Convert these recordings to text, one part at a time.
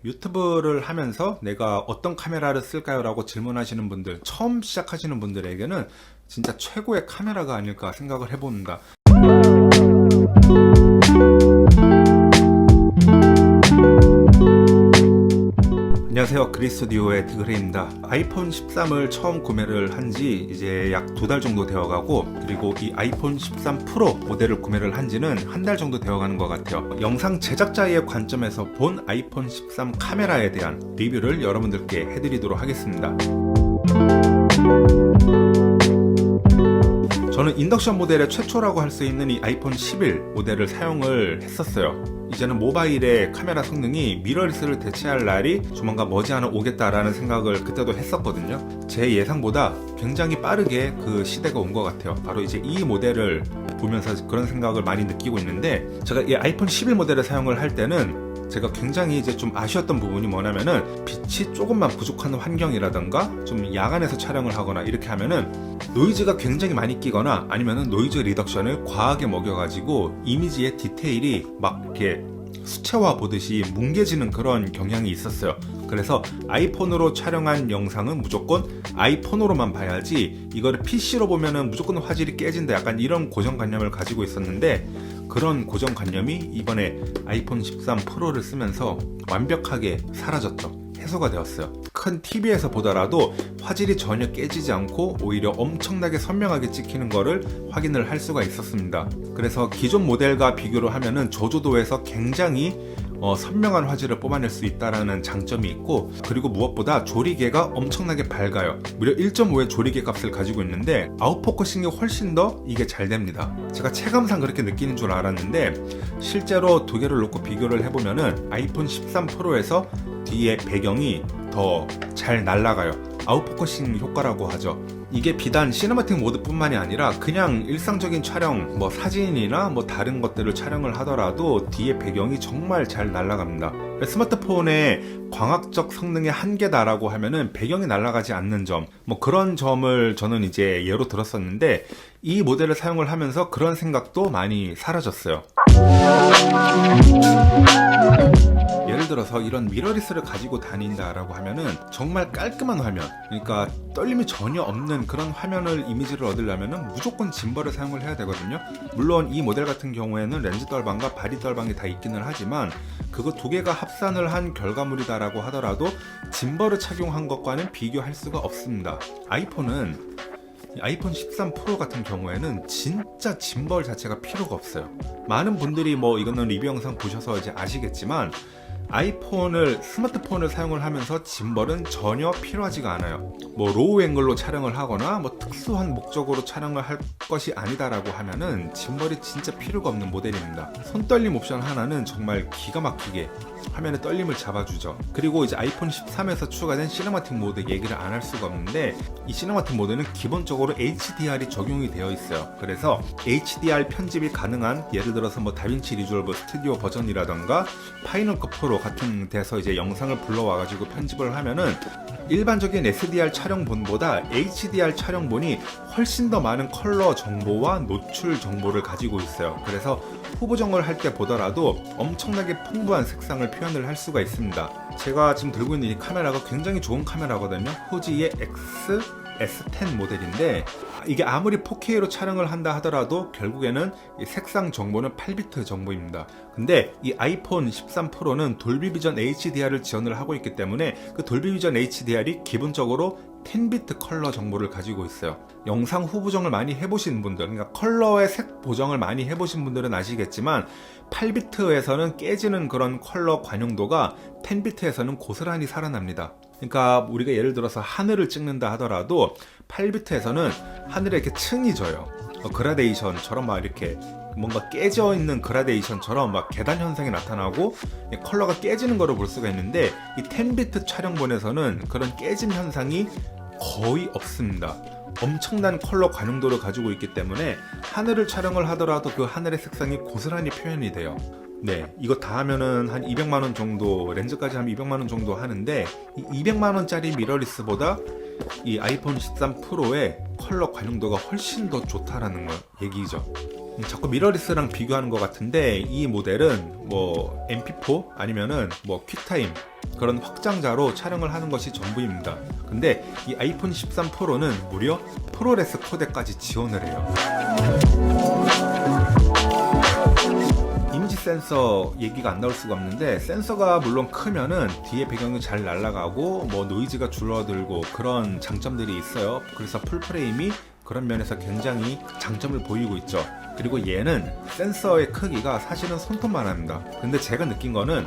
유튜브를 하면서 내가 어떤 카메라를 쓸까요? 라고 질문하시는 분들, 처음 시작하시는 분들에게는 진짜 최고의 카메라가 아닐까 생각을 해봅니다. 안녕하세요, 그리스튜디오의 드그레입니다. 아이폰 13을 처음 구매를 한 지 이제 약 2달 정도 되어 가고, 그리고 이 아이폰 13 프로 모델을 구매를 한 지는 한 달 정도 되어 가는 것 같아요. 영상 제작자의 관점에서 본 아이폰 13 카메라에 대한 리뷰를 여러분들께 해드리도록 하겠습니다. 저는 인덕션 모델의 최초라고 할 수 있는 이 아이폰 11 모델을 사용을 했었어요. 이제는 모바일의 카메라 성능이 미러리스를 대체할 날이 조만간 머지않아 오겠다라는 생각을 그때도 했었거든요. 제 예상보다 굉장히 빠르게 그 시대가 온 것 같아요. 바로 이제 이 모델을 보면서 그런 생각을 많이 느끼고 있는데, 제가 이 아이폰 11 모델을 사용을 할 때는 제가 굉장히 이제 좀 아쉬웠던 부분이 뭐냐면은, 빛이 조금만 부족한 환경이라던가 좀 야간에서 촬영을 하거나 이렇게 하면은 노이즈가 굉장히 많이 끼거나 아니면은 노이즈 리덕션을 과하게 먹여가지고 이미지의 디테일이 막 이렇게 수채화 보듯이 뭉개지는 그런 경향이 있었어요. 그래서 아이폰으로 촬영한 영상은 무조건 아이폰으로만 봐야지, 이거를 PC로 보면은 무조건 화질이 깨진다, 약간 이런 고정관념을 가지고 있었는데, 그런 고정관념이 이번에 아이폰 13 프로를 쓰면서 완벽하게 사라졌죠. 해소가 되었어요. 큰 TV에서 보더라도 화질이 전혀 깨지지 않고 오히려 엄청나게 선명하게 찍히는 거를 확인을 할 수가 있었습니다. 그래서 기존 모델과 비교를 하면은 저조도에서 굉장히 선명한 화질을 뽑아낼 수 있다는 장점이 있고, 그리고 무엇보다 조리개가 엄청나게 밝아요. 무려 1.5의 조리개 값을 가지고 있는데 아웃포커싱이 훨씬 더 이게 잘 됩니다. 제가 체감상 그렇게 느끼는 줄 알았는데, 실제로 두 개를 놓고 비교를 해보면은 아이폰 13 프로에서 뒤에 배경이 더 잘 날아가요. 아웃포커싱 효과라고 하죠. 이게 비단 시네마틱 모드 뿐만이 아니라 그냥 일상적인 촬영, 뭐 사진이나 뭐 다른 것들을 촬영을 하더라도 뒤에 배경이 정말 잘 날아갑니다. 스마트폰의 광학적 성능의 한계다라고 하면은 배경이 날아가지 않는 점, 뭐 그런 점을 저는 이제 예로 들었었는데, 이 모델을 사용을 하면서 그런 생각도 많이 사라졌어요. 예를 들어서 이런 미러리스를 가지고 다닌다라고 하면은 정말 깔끔한 화면, 그러니까 떨림이 전혀 없는 그런 화면을, 이미지를 얻으려면은 무조건 짐벌을 사용을 해야 되거든요. 물론 이 모델 같은 경우에는 렌즈 떨방과 바디 떨방이 다 있기는 하지만, 그거 두 개가 합산을 한 결과물이다라고 하더라도 짐벌을 착용한 것과는 비교할 수가 없습니다. 아이폰 13 프로 같은 경우에는 진짜 짐벌 자체가 필요가 없어요. 많은 분들이 뭐 이거는 리뷰 영상 보셔서 이제 아시겠지만, 스마트폰을 사용을 하면서 짐벌은 전혀 필요하지가 않아요. 뭐 로우 앵글로 촬영을 하거나 뭐 특수한 목적으로 촬영을 할 것이 아니다라고 하면은 짐벌이 진짜 필요가 없는 모델입니다. 손떨림 옵션 하나는 정말 기가 막히게 화면의 떨림을 잡아주죠. 그리고 이제 아이폰 13에서 추가된 시네마틱 모드 얘기를 안 할 수가 없는데, 이 시네마틱 모드는 기본적으로 HDR이 적용이 되어 있어요. 그래서 HDR 편집이 가능한, 예를 들어서 뭐 다빈치 리졸브 스튜디오 버전이라던가 파이널 컷 프로 같은 데서 이제 영상을 불러와가지고 편집을 하면은 일반적인 SDR 촬영본보다 HDR 촬영본이 훨씬 더 많은 컬러 정보와 노출 정보를 가지고 있어요. 그래서 후보정을 할 때 보더라도 엄청나게 풍부한 색상을 표현을 할 수가 있습니다. 제가 지금 들고 있는 이 카메라가 굉장히 좋은 카메라거든요. 후지의 S10 모델인데, 이게 아무리 4K로 촬영을 한다 하더라도 결국에는 이 색상 정보는 8비트 정보입니다. 근데 이 아이폰 13 프로는 돌비 비전 HDR을 지원을 하고 있기 때문에, 그 돌비 비전 HDR이 기본적으로 10비트 컬러 정보를 가지고 있어요. 영상 후보정을 많이 해보신 분들, 그러니까 컬러의 색 보정을 많이 해보신 분들은 아시겠지만, 8비트에서는 깨지는 그런 컬러 관용도가 10비트에서는 고스란히 살아납니다. 그러니까 우리가 예를 들어서 하늘을 찍는다 하더라도 8비트에서는 하늘에 이렇게 층이 져요. 그라데이션처럼 막 이렇게 뭔가 깨져 있는 그라데이션처럼 막 계단 현상이 나타나고 컬러가 깨지는 거를 볼 수가 있는데, 이 10비트 촬영본에서는 그런 깨짐 현상이 거의 없습니다. 엄청난 컬러 관용도를 가지고 있기 때문에 하늘을 촬영을 하더라도 그 하늘의 색상이 고스란히 표현이 돼요. 네, 이거 다 하면은 한 200만원 정도, 렌즈까지 하면 200만원 정도 하는데, 이 200만원짜리 미러리스보다 이 아이폰 13 프로의 컬러 관용도가 훨씬 더 좋다라는 얘기죠. 자꾸 미러리스랑 비교하는 것 같은데, 이 모델은 뭐 MP4 아니면은 뭐 퀵타임 그런 확장자로 촬영을 하는 것이 전부입니다. 근데 이 아이폰 13 프로는 무려 프로레스 코덱까지 지원을 해요. 이미지 센서 얘기가 안 나올 수가 없는데, 센서가 물론 크면은 뒤에 배경이 잘 날아가고 뭐 노이즈가 줄어들고 그런 장점들이 있어요. 그래서 풀프레임이 그런 면에서 굉장히 장점을 보이고 있죠. 그리고 얘는 센서의 크기가 사실은 손톱만 합니다. 근데 제가 느낀 거는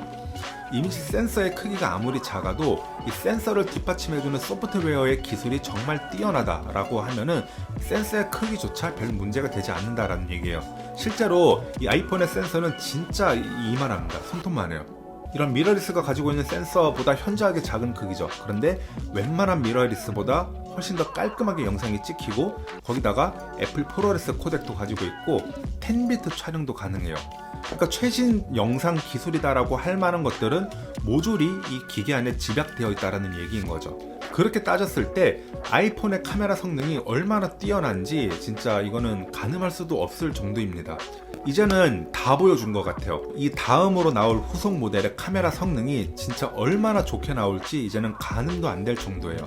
이미지 센서의 크기가 아무리 작아도 이 센서를 뒷받침해주는 소프트웨어의 기술이 정말 뛰어나다라고 하면은 센서의 크기조차 별 문제가 되지 않는다라는 얘기예요. 실제로 이 아이폰의 센서는 진짜 이만합니다. 손톱만 해요. 이런 미러리스가 가지고 있는 센서보다 현저하게 작은 크기죠. 그런데 웬만한 미러리스보다 훨씬 더 깔끔하게 영상이 찍히고, 거기다가 애플 프로레스 코덱도 가지고 있고 10비트 촬영도 가능해요. 그러니까 최신 영상 기술이다라고 할 만한 것들은 모조리 이 기계 안에 집약되어 있다라는 얘기인 거죠. 그렇게 따졌을 때 아이폰의 카메라 성능이 얼마나 뛰어난지 진짜 이거는 가늠할 수도 없을 정도입니다. 이제는 다 보여준 것 같아요. 이 다음으로 나올 후속 모델의 카메라 성능이 진짜 얼마나 좋게 나올지 이제는 가늠도 안 될 정도예요.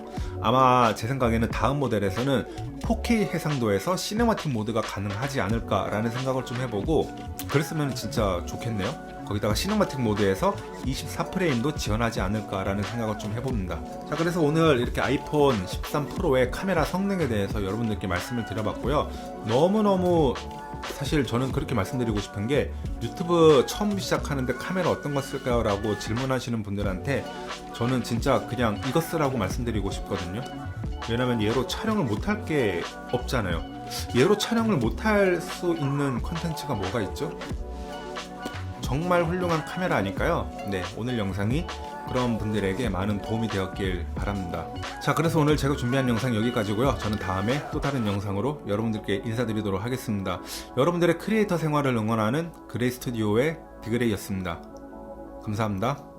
아마 제 생각에는 다음 모델에서는 4K 해상도에서 시네마틱 모드가 가능하지 않을까라는 생각을 좀 해보고, 그랬으면 진짜 좋겠네요. 거기다가 시네마틱 모드에서 24프레임도 지원하지 않을까라는 생각을 좀 해봅니다. 자, 그래서 오늘 이렇게 아이폰 13 프로의 카메라 성능에 대해서 여러분들께 말씀을 드려봤고요. 너무너무 사실 저는 그렇게 말씀드리고 싶은 게, 유튜브 처음 시작하는데 카메라 어떤 거 쓸까요? 라고 질문하시는 분들한테 저는 진짜 그냥 이거 쓰라고 말씀드리고 싶거든요. 왜냐면 얘로 촬영을 못할 게 없잖아요. 얘로 촬영을 못할 수 있는 컨텐츠가 뭐가 있죠? 정말 훌륭한 카메라 아닐까요? 네, 오늘 영상이 그런 분들에게 많은 도움이 되었길 바랍니다. 자, 그래서 오늘 제가 준비한 영상 여기까지고요. 저는 다음에 또 다른 영상으로 여러분들께 인사드리도록 하겠습니다. 여러분들의 크리에이터 생활을 응원하는 그레이 스튜디오의 디그레이였습니다. 감사합니다.